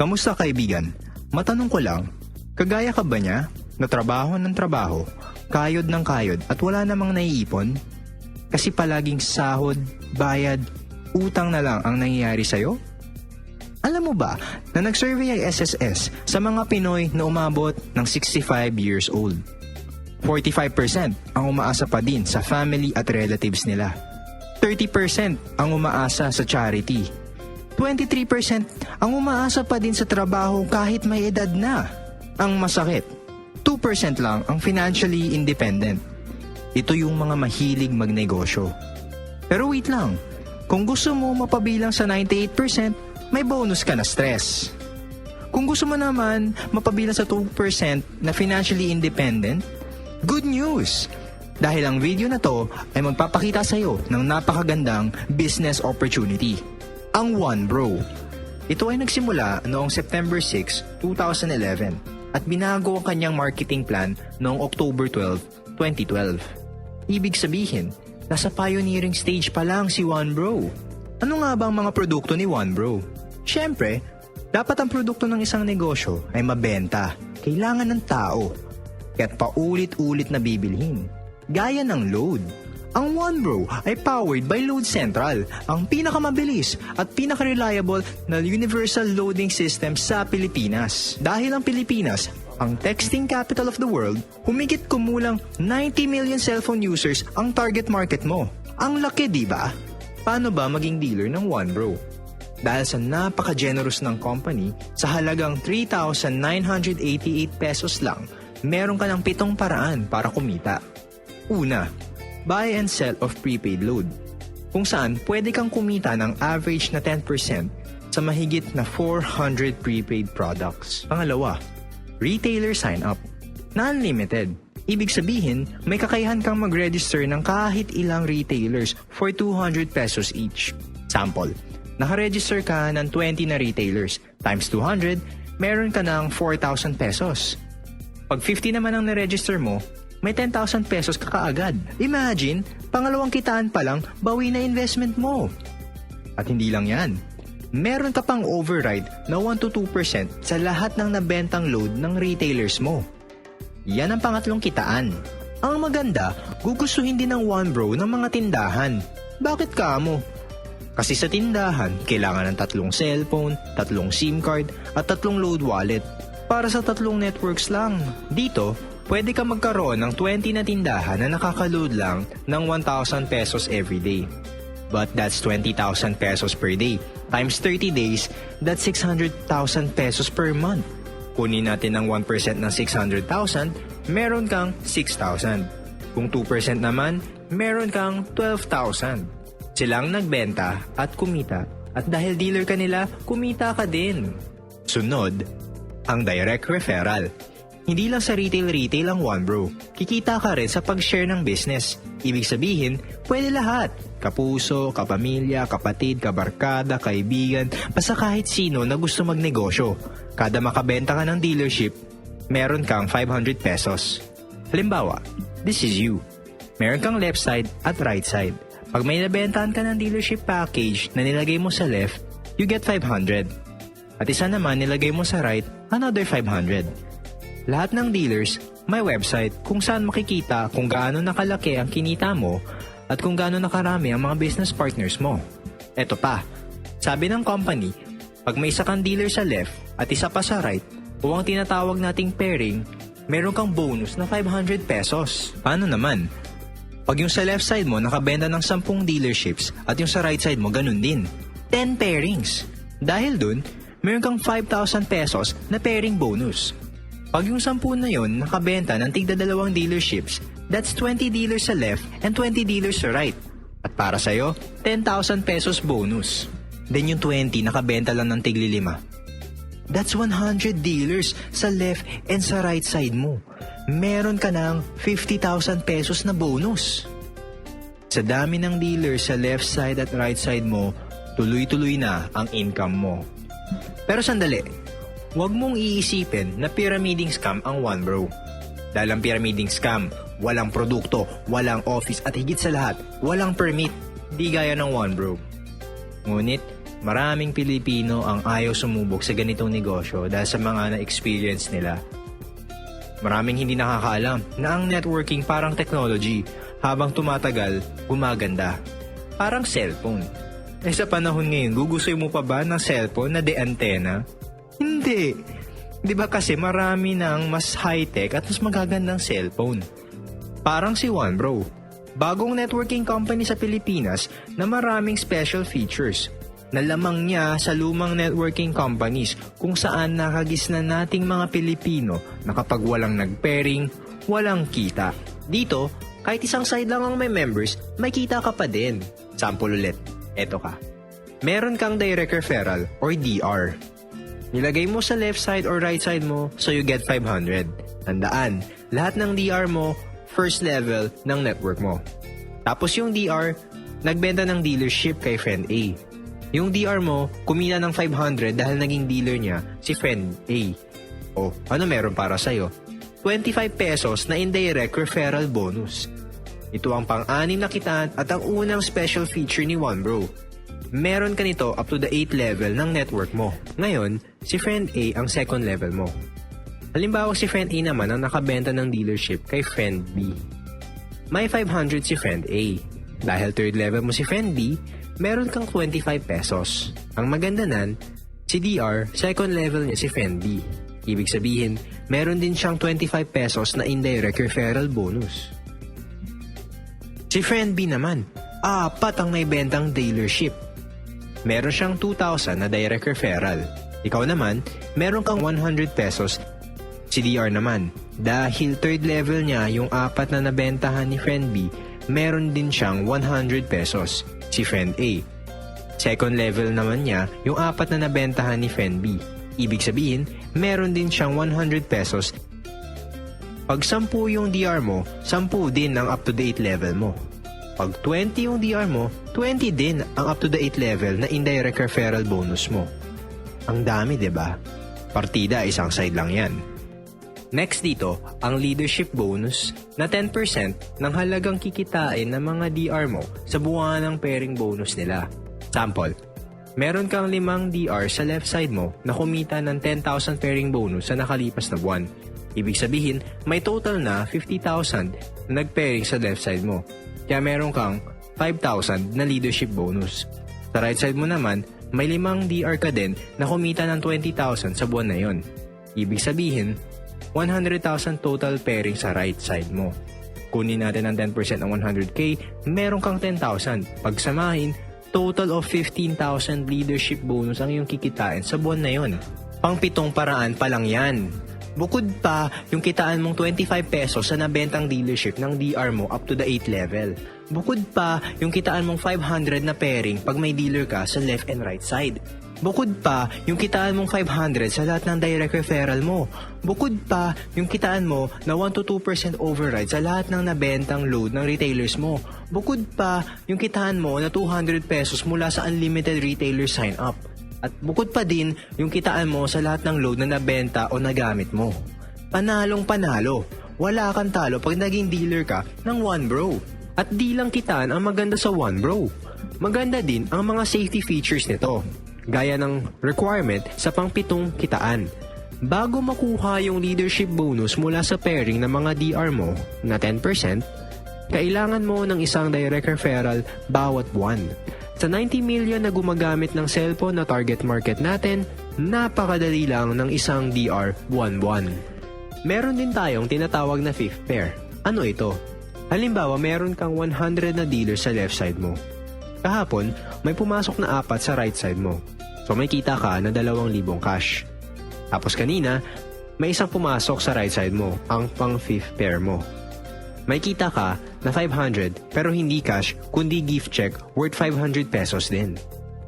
Kamusta kaibigan? Matanong ko lang, kagaya ka ba niya? Na trabaho ng trabaho, kayod ng kayod at wala namang naiipon? Kasi palaging sahod, bayad, utang na lang ang nangyayari sa'yo? Alam mo ba na nag-survey ang SSS sa mga Pinoy na umabot ng 65 years old? 45% ang umaasa pa din sa family at relatives nila. 30% ang umaasa sa charity. 23% ang umaasa pa din sa trabaho kahit may edad na. Ang masakit, 2% lang ang financially independent. Ito yung mga mahilig magnegosyo. Pero wait lang, kung gusto mo mapabilang sa 98%, may bonus ka na stress. Kung gusto mo naman mapabilang sa 2% na financially independent, good news! Dahil ang video na to ay magpapakita sa iyo ng napakagandang business opportunity. Ang One Bro. Ito ay nagsimula noong September 6, 2011 at binago ang kanyang marketing plan noong October 12, 2012. Ibig sabihin, nasa pioneering stage pa lang si One Bro. Ano nga ba ang mga produkto ni One Bro? Siyempre, dapat ang produkto ng isang negosyo ay mabenta. Kailangan ng tao. Kaya't paulit-ulit na bibilhin. Gaya ng load. Ang One Bro ay powered by Load Central, ang pinakamabilis at pinaka-reliable na universal loading system sa Pilipinas. Dahil ang Pilipinas, ang texting capital of the world, humigit kumulang 90 million cellphone users ang target market mo. Ang laki, di ba? Paano ba maging dealer ng One Bro? Dahil sa napaka-generous ng company, sa halagang 3,988 pesos lang, meron ka ng 7 paraan para kumita. Una, buy and sell of prepaid load, kung saan pwede kang kumita ng average na 10% sa mahigit na 400 prepaid products. Pangalawa, retailer sign-up na unlimited. Ibig sabihin, may kakayahan kang mag-register ng kahit ilang retailers for 200 pesos each. Sample, nakaregister ka ng 20 na retailers times 200, meron ka ng 4,000 pesos. Pag 50 naman ang na-register mo, may 10,000 pesos ka kaagad. Imagine, pangalawang kitaan pa lang, bawi na investment mo. At hindi lang yan. Meron ka pang override na 1-2% sa lahat ng nabentang load ng retailers mo. Yan ang pangatlong kitaan. Ang maganda, gugustuhin din ng One Bro ng mga tindahan. Bakit ka mo? Kasi sa tindahan, kailangan ng 3 cellphone, 3 SIM card, at 3 load wallet. Para sa 3 networks lang. Dito, pwede ka magkaroon ng 20 na tindahan na nakaka-load lang ng 1,000 pesos every day. But that's 20,000 pesos per day. Times 30 days, that's 600,000 pesos per month. Kunin natin ang 1% ng 600,000, meron kang 6,000. Kung 2% naman, meron kang 12,000. Silang nagbenta at kumita. At dahil dealer ka nila, kumita ka din. Sunod, ang direct referral. Hindi lang sa retail ang One Bro. Kikita ka rin sa pag-share ng business. Ibig sabihin, pwede lahat. Kapuso, kapamilya, kapatid, kabarkada, kaibigan, basta kahit sino na gusto magnegosyo. Kada makabenta ka ng dealership, meron kang 500 pesos. Halimbawa, this is you. Meron kang left side at right side. Pag may nabentahan ka ng dealership package na nilagay mo sa left, you get 500. At isa naman nilagay mo sa right, another 500. Lahat ng dealers may website kung saan makikita kung gaano nakalaki ang kinita mo at kung gaano nakarami ang mga business partners mo. Eto pa, sabi ng company, pag may isa kang dealer sa left at isa pa sa right o ang tinatawag nating pairing, meron kang bonus na 500 pesos. Paano naman? Pag yung sa left side mo nakabenta ng 10 dealerships at yung sa right side mo ganun din, 10 pairings. Dahil dun, meron kang 5,000 pesos na pairing bonus. Pag yung 10 na yon nakabenta ng tigda 2 dealerships, that's 20 dealers sa left and 20 dealers sa right. At para sa'yo, 10,000 pesos bonus. Then yung 20 nakabenta lang ng tigli 5. That's 100 dealers sa left and sa right side mo. Meron ka ng 50,000 pesos na bonus. Sa dami ng dealers sa left side at right side mo, tuloy-tuloy na ang income mo. Pero sandali, huwag mong iisipin na pyramiding scam ang One Bro. Dahil ang pyramiding scam, walang produkto, walang office at higit sa lahat, walang permit, di gaya ng One Bro. Ngunit, Maraming Pilipino ang ayaw sumubok sa ganitong negosyo dahil sa mga na-experience nila. Maraming hindi nakakaalam na ang networking parang technology, habang tumatagal, gumaganda. Parang cellphone. Sa panahon ngayon, gugustuhin mo pa ba ng cellphone na de-antena? Hindi. Di ba kasi marami ng mas high-tech at mas magagandang cellphone. Parang si OneBro, bagong networking company sa Pilipinas na maraming special features. Nalamang niya sa lumang networking companies kung saan nakagisna nating mga Pilipino na kapag walang nag-pairing, walang kita. Dito, kahit isang side lang ang may members, may kita ka pa din. Sample ulit, eto ka. Meron kang direct referral or DR. Nilagay mo sa left side or right side mo, so you get 500. Tandaan, lahat ng DR mo, first level ng network mo. Tapos yung DR, nagbenta ng dealership kay friend A. Yung DR mo, kumita ng 500 dahil naging dealer niya si friend A. O, ano meron para sa'yo? 25 pesos na indirect referral bonus. Ito ang pang-anim na kitaan at ang unang special feature ni OneBro. Meron ka nito up to the 8th level ng network mo. Ngayon, si friend A ang second level mo. Halimbawa si friend A naman ang nakabenta ng dealership kay friend B. May 500 si friend A. Dahil third level mo si friend B, meron kang 25 pesos. Ang maganda nan, si DR, second level niya si friend B. Ibig sabihin, meron din siyang 25 pesos na indirect referral bonus. Si friend B naman, 4 ang may bentang dealership. Meron siyang 2,000 na direct referral. Ikaw naman, meron kang 100 pesos. Si DR naman, dahil third level niya yung 4 na nabentahan ni friend B, meron din siyang 100 pesos. Si friend A. Second level naman niya yung 4 na nabentahan ni friend B. Ibig sabihin, meron din siyang 100 pesos. Pag 10 yung DR mo, 10 din ang up-to-date level mo. Pag 20 yung DR mo, 20 din ang up-to-date level na indirect referral bonus mo. Ang dami, diba? Partida, isang side lang yan. Next dito, ang leadership bonus na 10% ng halagang kikitain ng mga DR mo sa buwan ng pairing bonus nila. Sample, meron kang 5 DR sa left side mo na kumita ng 10,000 pairing bonus sa nakalipas na buwan. Ibig sabihin, may total na 50,000 na nag-pairing sa left side mo. Kaya meron kang 5,000 na leadership bonus. Sa right side mo naman, may 5 DR ka din na kumita ng 20,000 sa buwan na yon. Ibig sabihin, 100,000 total pairing sa right side mo. Kunin natin ang 10% ng 100k, meron kang 10,000. Pagsamahin, total of 15,000 leadership bonus ang iyong kikitain sa buwan na yon. Pang-7 paraan pa lang yan. Bukod pa, yung kitaan mong 25 pesos sa nabentang dealership ng DR mo up to the 8th level. Bukod pa, yung kitaan mong 500 na pairing pag may dealer ka sa left and right side. Bukod pa, yung kitaan mong 500 sa lahat ng direct referral mo. Bukod pa, yung kitaan mo na 1-2% override sa lahat ng nabentang load ng retailers mo. Bukod pa, yung kitaan mo na 200 pesos mula sa unlimited retailer sign-up. At bukod pa din, yung kitaan mo sa lahat ng load na nabenta o nagamit mo. Panalong panalo. Wala kang talo pag naging dealer ka ng OneBro. At di lang kitaan ang maganda sa OneBro. Maganda din ang mga safety features nito. Gaya ng requirement sa pang-7 kitaan. Bago makuha yung leadership bonus mula sa pairing ng mga DR mo na 10%, kailangan mo ng isang direct referral bawat buwan. Sa 90 million na gumagamit ng cellphone na target market natin, napakadali lang ng isang DR buwan-buwan. Meron din tayong tinatawag na fifth pair. Ano ito? Halimbawa, meron kang 100 na dealer sa left side mo. Kahapon, may pumasok na 4 sa right side mo. So may kita ka na 2,000 cash. Tapos kanina, may isang pumasok sa right side mo, ang pang fifth pair mo. May kita ka na 500 pero hindi cash kundi gift check worth 500 pesos din.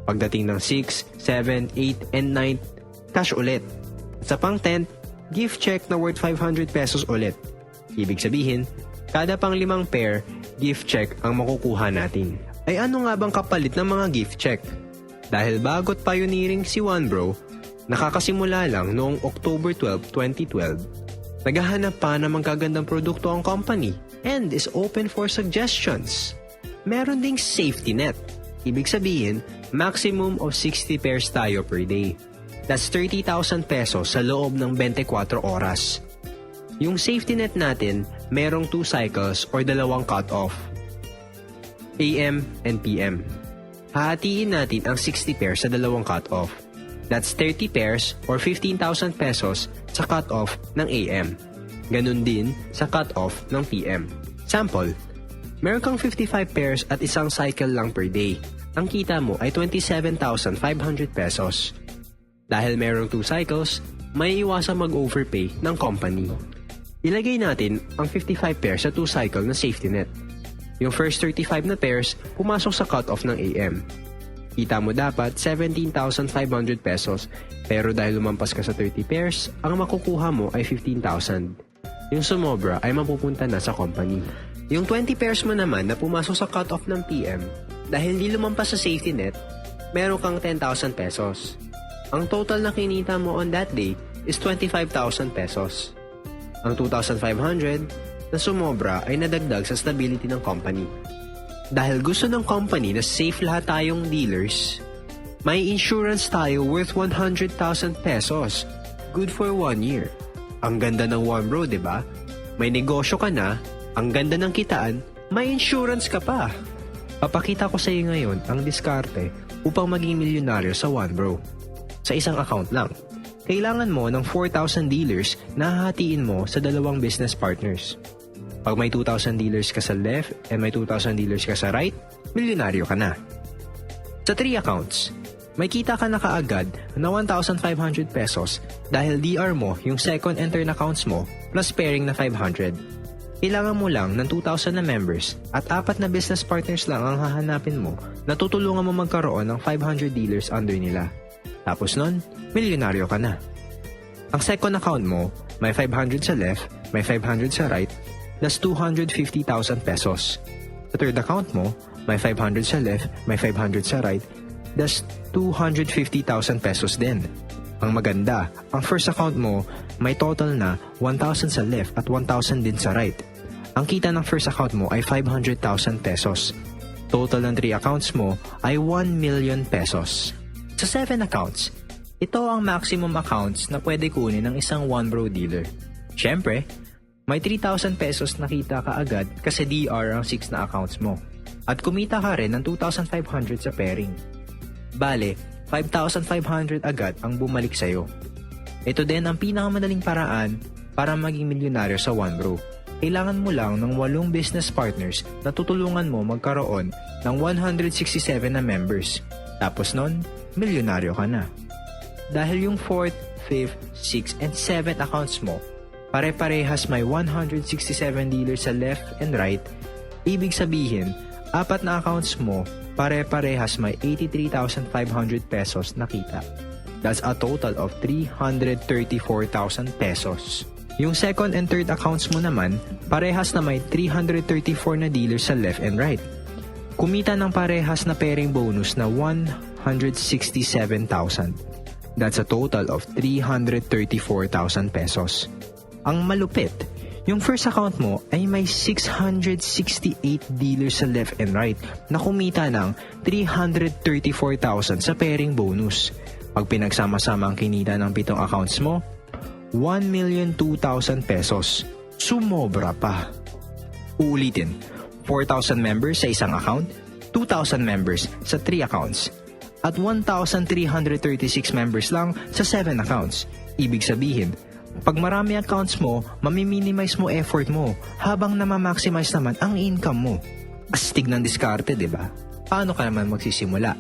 Pagdating ng 6, 7, 8, and 9, cash ulit. Sa pang 10, gift check na worth 500 pesos ulit. Ibig sabihin, kada pang 5 pair, gift check ang makukuha natin. Ay ano nga bang kapalit ng mga gift check? Dahil bago't pioneering si OneBro, nakakasimula lang noong October 12, 2012, naghahanap pa ng magagandang produkto ang company and is open for suggestions. Meron ding safety net. Ibig sabihin, maximum of 60 pairs tayo per day. That's 30,000 pesos sa loob ng 24 oras. Yung safety net natin, merong 2 cycles or dalawang cut-off. AM and PM. Hahatiin natin ang 60 pairs sa dalawang cut-off. That's 30 pairs or 15,000 pesos sa cut-off ng AM. Ganun din sa cut-off ng PM. Sample, meron kang 55 pairs at isang cycle lang per day. Ang kita mo ay 27,500 pesos. Dahil merong 2 cycles, may iwasang mag-overpay ng company. Ilagay natin ang 55 pairs sa 2 cycle na safety net. Yung first 35 na pairs, pumasok sa cut-off ng AM. Kita mo dapat 17,500 pesos, pero dahil lumampas ka sa 30 pairs, ang makukuha mo ay 15,000. Yung sumobra ay mapupunta na sa company. Yung 20 pairs mo naman na pumasok sa cut-off ng PM, dahil hindi lumampas sa safety net, meron kang 10,000 pesos. Ang total na kinita mo on that day is 25,000 pesos. Ang 2,500 na sumobra ay nadagdag sa stability ng company. Dahil gusto ng company na safe lahat tayong dealers, may insurance tayo worth 100,000 pesos. Good for 1 year. Ang ganda ng One Bro, diba? May negosyo ka na, ang ganda ng kitaan, may insurance ka pa. Papakita ko sa iyo ngayon ang diskarte upang maging milyonaryo sa One Bro. Sa isang account lang. Kailangan mo ng 4,000 dealers na hahatiin mo sa dalawang business partners. Pag may 2,000 dealers ka sa left and may 2,000 dealers ka sa right, milyonaryo ka na. Sa 3 accounts, may kita ka na kaagad na 1,500 pesos dahil DR mo yung second and third accounts mo plus pairing na 500. Kailangan mo lang ng 2,000 na members at 4 na business partners lang ang hahanapin mo na tutulungan mo magkaroon ng 500 dealers under nila. Tapos nun, milyonaryo ka na. Ang second account mo, may 500 sa left, may 500 sa right, that's 250,000 pesos. Sa third account mo, may 500 sa left, may 500 sa right, that's 250,000 pesos din. Ang maganda, ang first account mo, may total na 1,000 sa left at 1,000 din sa right. Ang kita ng first account mo ay 500,000 pesos. Total ng 3 accounts mo ay 1 million pesos. Sa 7 accounts, ito ang maximum accounts na pwede kunin ng isang One Bro dealer. Siyempre, may 3,000 pesos na kita ka agad kasi DR ang 6 na accounts mo. At kumita ka rin ng 2,500 sa pairing. Bale, 5,500 agad ang bumalik sa'yo. Ito din ang pinakamadaling paraan para maging milyonaryo sa One Bro. Kailangan mo lang ng 8 business partners na tutulungan mo magkaroon ng 167 na members. Tapos nun, milyonaryo ka na. Dahil yung 4th, 5th, 6th, and 7th accounts mo, pare-parehas may 167 dealers sa left and right, ibig sabihin, 4 na accounts mo, pare-parehas may 83,500 pesos na kita. That's a total of 334,000 pesos. Yung second and third accounts mo naman, parehas na may 334 na dealers sa left and right. Kumita ng parehas na pairing bonus na 167,000. That's a total of 334,000 pesos. Ang malupit, yung first account mo ay may 668 dealers sa left and right na kumita ng 334,000 sa pairing bonus. Pag pinagsama-sama ang kinita ng 7 accounts mo, 1,02,000 pesos. Sumobra pa. Uulitin, 4,000 members sa isang account, 2,000 members sa 3 accounts, at 1,336 members lang sa 7 accounts. Ibig sabihin, pag marami accounts mo, mamiminimize mo effort mo habang namamaximize naman ang income mo. Astig ng diskarte, diba? Paano ka naman magsisimula?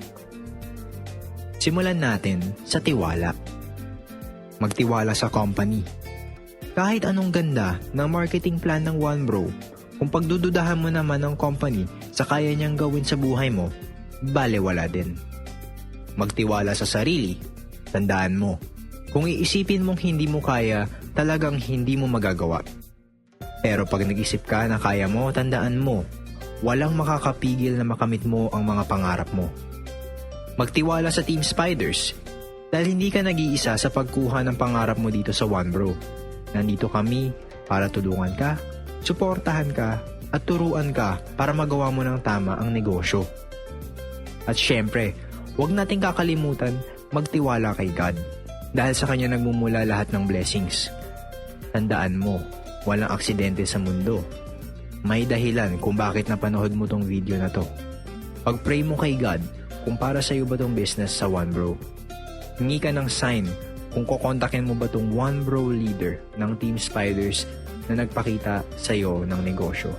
Simulan natin sa tiwala. Magtiwala sa company. Kahit anong ganda ng marketing plan ng One Bro, kung pagdududahan mo naman ng company sa kaya niyang gawin sa buhay mo, balewala din. Magtiwala sa sarili. Tandaan mo, kung iisipin mong hindi mo kaya, talagang hindi mo magagawa. Pero pag nag-isip ka na kaya mo, tandaan mo, walang makakapigil na makamit mo ang mga pangarap mo. Magtiwala sa Team Spiders. Dahil hindi ka nag-iisa sa pagkuha ng pangarap mo dito sa One Bro. Nandito kami para tulungan ka, suportahan ka, at turuan ka para magawa mo ng tama ang negosyo. At syempre, Huwag nating kakalimutan magtiwala kay God dahil sa Kanya nagmumula lahat ng blessings. Tandaan mo, walang aksidente sa mundo. May dahilan kung bakit napanood mo tong video na to. Pag-pray mo kay God kung para sa'yo ba tong business sa One Bro. Hingi ka ng sign kung kukontakin mo ba tong One Bro leader ng Team Spiders na nagpakita sa'yo ng negosyo.